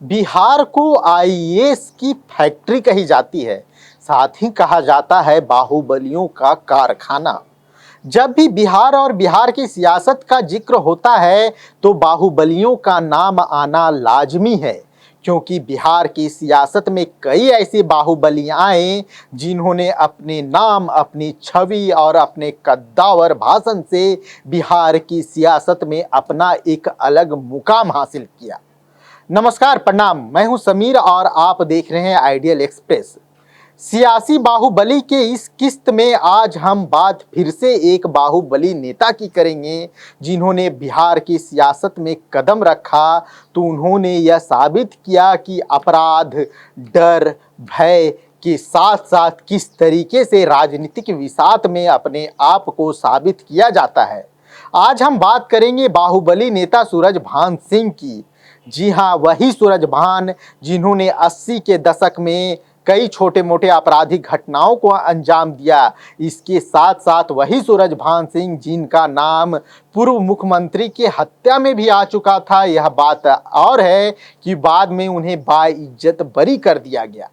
बिहार को आईएएस की फैक्ट्री कही जाती है। साथ ही कहा जाता है बाहुबलियों का कारखाना। जब भी बिहार और बिहार की सियासत का जिक्र होता है तो बाहुबलियों का नाम आना लाजमी है, क्योंकि बिहार की सियासत में कई ऐसी बाहुबलियां आए जिन्होंने अपने नाम, अपनी छवि और अपने कद्दावर भाषण से बिहार की सियासत में अपना एक अलग मुकाम हासिल किया। नमस्कार, प्रणाम। मैं हूं समीर और आप देख रहे हैं आइडियल एक्सप्रेस। सियासी बाहुबली के इस किस्त में आज हम बात फिर से एक बाहुबली नेता की करेंगे जिन्होंने बिहार की सियासत में कदम रखा तो उन्होंने यह साबित किया कि अपराध, डर, भय के साथ साथ किस तरीके से राजनीतिक विसात में अपने आप को साबित किया जाता है। आज हम बात करेंगे बाहुबली नेता सूरजभान सिंह की। जी हाँ, वही सूरजभान जिन्होंने 80 के दशक में कई छोटे मोटे आपराधिक घटनाओं को अंजाम दिया। इसके साथ साथ वही सूरजभान सिंह जिनका नाम पूर्व मुख्यमंत्री की हत्या में भी आ चुका था। यह बात और है कि बाद में उन्हें बाइज्जत बरी कर दिया गया।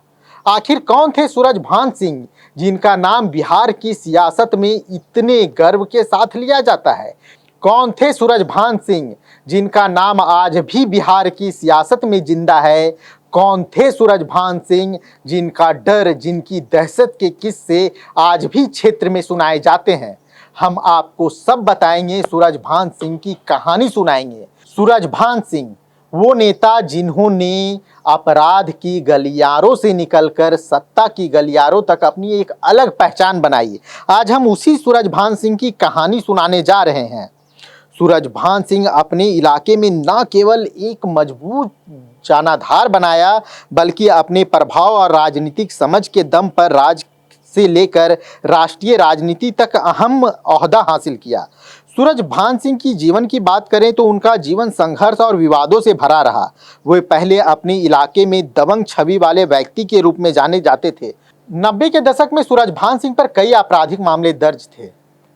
आखिर कौन थे सूरजभान सिंह जिनका नाम बिहार की सियासत में इतने गर्व के साथ लिया जाता है? कौन थे सूरजभान सिंह जिनका नाम आज भी बिहार की सियासत में जिंदा है? कौन थे सूरजभान सिंह जिनका डर, जिनकी दहशत के किस्से आज भी क्षेत्र में सुनाए जाते हैं? हम आपको सब बताएंगे, सूरजभान सिंह की कहानी सुनाएंगे। सूरजभान सिंह वो नेता जिन्होंने अपराध की गलियारों से निकलकर सत्ता की गलियारों तक अपनी एक अलग पहचान बनाई। आज हम उसी सूरजभान सिंह की कहानी सुनाने जा रहे हैं। सूरजभान सिंह अपने इलाके में न केवल एक मजबूत जनाधार बनाया, बल्कि अपने प्रभाव और राजनीतिक समझ के दम पर राज्य से लेकर राष्ट्रीय राजनीति तक अहम ओहदा हासिल किया। सूरजभान सिंह की जीवन की बात करें तो उनका जीवन संघर्ष और विवादों से भरा रहा। वे पहले अपने इलाके में दबंग छवि वाले व्यक्ति के रूप में जाने जाते थे। 90 के दशक में सूरजभान सिंह पर कई आपराधिक मामले दर्ज थे,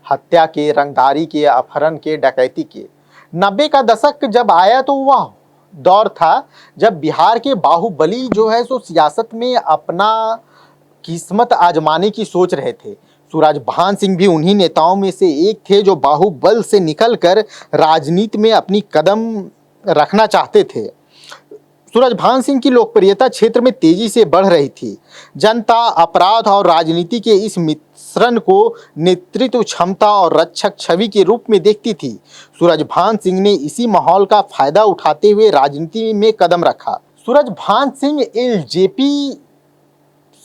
हत्या के, रंगदारी के, अपहरण के, डकैती के। 90 का दशक जब आया तो वह दौर था जब बिहार के बाहुबली जो है सो सियासत में अपना किस्मत आजमाने की सोच रहे थे। सूरजभान सिंह भी उन्हीं नेताओं में से एक थे जो बाहुबल से निकलकर राजनीति में अपनी कदम रखना चाहते थे। सूरजभान सिंह की लोकप्रियता क्षेत्र में तेजी से बढ़ रही थी। जनता अपराध और राजनीति के इस मिश्रण को नेतृत्व क्षमता और रक्षक छवि के रूप में देखती थी। सूरजभान सिंह ने इसी माहौल का फायदा उठाते हुए राजनीति में कदम रखा। सूरजभान सिंह एलजेपी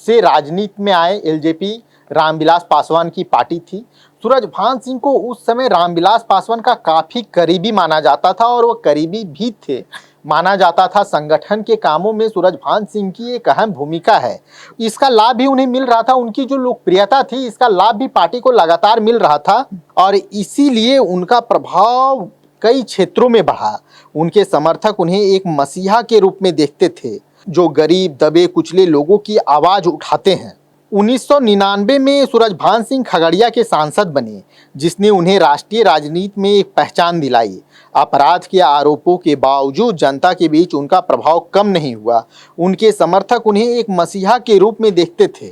से राजनीति में आए। एलजेपी रामविलास पासवान की पार्टी थी। सूरजभान सिंह को उस समय रामविलास पासवान का काफी करीबी माना जाता था और वो करीबी भी थे। माना जाता था संगठन के कामों में सूरजभान सिंह की एक अहम भूमिका है। इसका लाभ भी उन्हें मिल रहा था। उनकी जो लोकप्रियता थी, इसका लाभ भी पार्टी को लगातार मिल रहा था और इसीलिए उनका प्रभाव कई क्षेत्रों में बढ़ा। उनके समर्थक उन्हें एक मसीहा के रूप में देखते थे जो गरीब, दबे कुचले लोगों की आवाज उठाते हैं। 1999 में सूरजभान सिंह खगड़िया के सांसद बने, जिसने उन्हें राष्ट्रीय राजनीति में एक पहचान दिलाई। अपराध के आरोपों के बावजूद जनता के बीच उनका प्रभाव कम नहीं हुआ। उनके समर्थक उन्हें एक मसीहा के रूप में देखते थे।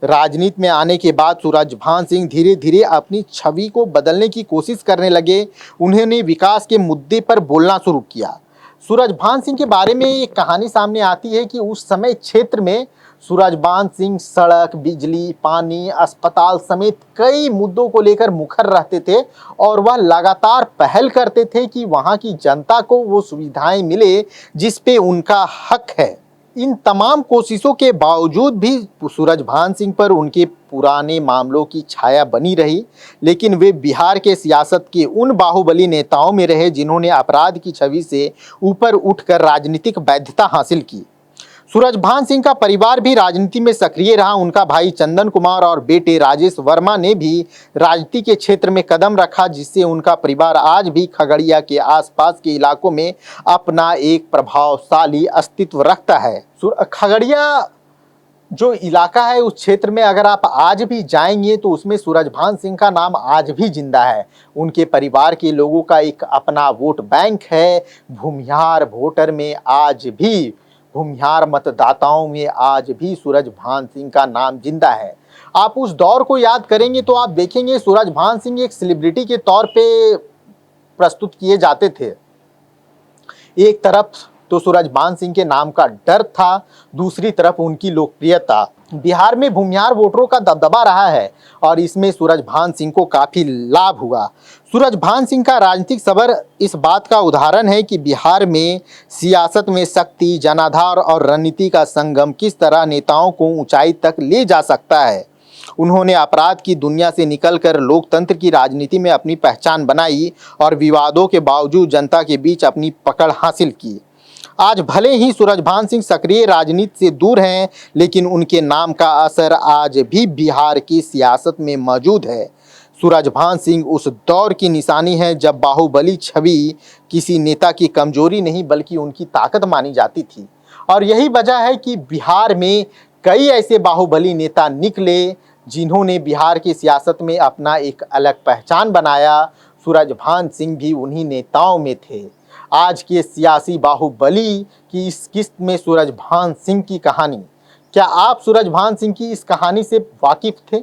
राजनीति में आने के बाद सूरजभान सिंह धीरे धीरे अपनी छवि को बदलने की कोशिश करने लगे। उन्होंने विकास के मुद्दे पर बोलना शुरू किया। सूरजभान सिंह के बारे में एक कहानी सामने आती है कि उस समय क्षेत्र में सूरजभान सिंह सड़क, बिजली, पानी, अस्पताल समेत कई मुद्दों को लेकर मुखर रहते थे और वह लगातार पहल करते थे कि वहां की जनता को वो सुविधाएं मिले जिस पे उनका हक है। इन तमाम कोशिशों के बावजूद भी सूरजभान सिंह पर उनके पुराने मामलों की छाया बनी रही, लेकिन वे बिहार के सियासत के उन बाहुबली नेताओं में रहे जिन्होंने अपराध की छवि से ऊपर उठकर राजनीतिक वैधता हासिल की। सूरजभान सिंह का परिवार भी राजनीति में सक्रिय रहा। उनका भाई चंदन कुमार और बेटे राजेश वर्मा ने भी राजनीति के क्षेत्र में कदम रखा, जिससे उनका परिवार आज भी खगड़िया के आसपास के इलाकों में अपना एक प्रभावशाली अस्तित्व रखता है। खगड़िया जो इलाका है उस क्षेत्र में अगर आप आज भी जाएंगे तो उसमें सूरजभान सिंह का नाम आज भी जिंदा है। उनके परिवार के लोगों का एक अपना वोट बैंक है। भूमिहार वोटर में आज भी, भूमिहार मतदाताओं में आज भी सूरजभान सिंह का नाम जिंदा है। आप उस दौर को याद करेंगे तो आप देखेंगे सूरजभान सिंह एक सेलिब्रिटी के तौर पे प्रस्तुत किए जाते थे। एक तरफ तो सूरजभान सिंह के नाम का डर था, दूसरी तरफ उनकी लोकप्रियता। बिहार में भूमिहार वोटरों का दबदबा रहा है और इसमें सूरजभान सिंह को काफी लाभ हुआ। सूरजभान सिंह का राजनीतिक सबर इस बात का उदाहरण है कि बिहार में सियासत में शक्ति, जनाधार और रणनीति का संगम किस तरह नेताओं को ऊंचाई तक ले जा सकता है। उन्होंने अपराध की दुनिया से निकलकर लोकतंत्र की राजनीति में अपनी पहचान बनाई और विवादों के बावजूद जनता के बीच अपनी पकड़ हासिल की। आज भले ही सूरजभान सिंह सक्रिय राजनीति से दूर हैं, लेकिन उनके नाम का असर आज भी बिहार की सियासत में मौजूद है। सूरजभान सिंह उस दौर की निशानी है जब बाहुबली छवि किसी नेता की कमजोरी नहीं बल्कि उनकी ताकत मानी जाती थी। और यही वजह है कि बिहार में कई ऐसे बाहुबली नेता निकले जिन्होंने बिहार की सियासत में अपना एक अलग पहचान बनाया। सूरजभान सिंह भी उन्हीं नेताओं में थे। आज के सियासी बाहुबली की इस किस्त में सूरजभान सिंह की कहानी, क्या आप सूरजभान सिंह की इस कहानी से वाकिफ थे?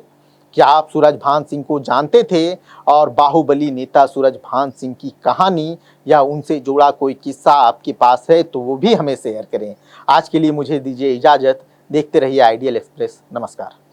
क्या आप सूरजभान सिंह को जानते थे? और बाहुबली नेता सूरजभान सिंह की कहानी या उनसे जुड़ा कोई किस्सा आपके पास है तो वो भी हमें शेयर करें। आज के लिए मुझे दीजिए इजाजत। देखते रहिए आइडियल एक्सप्रेस। नमस्कार।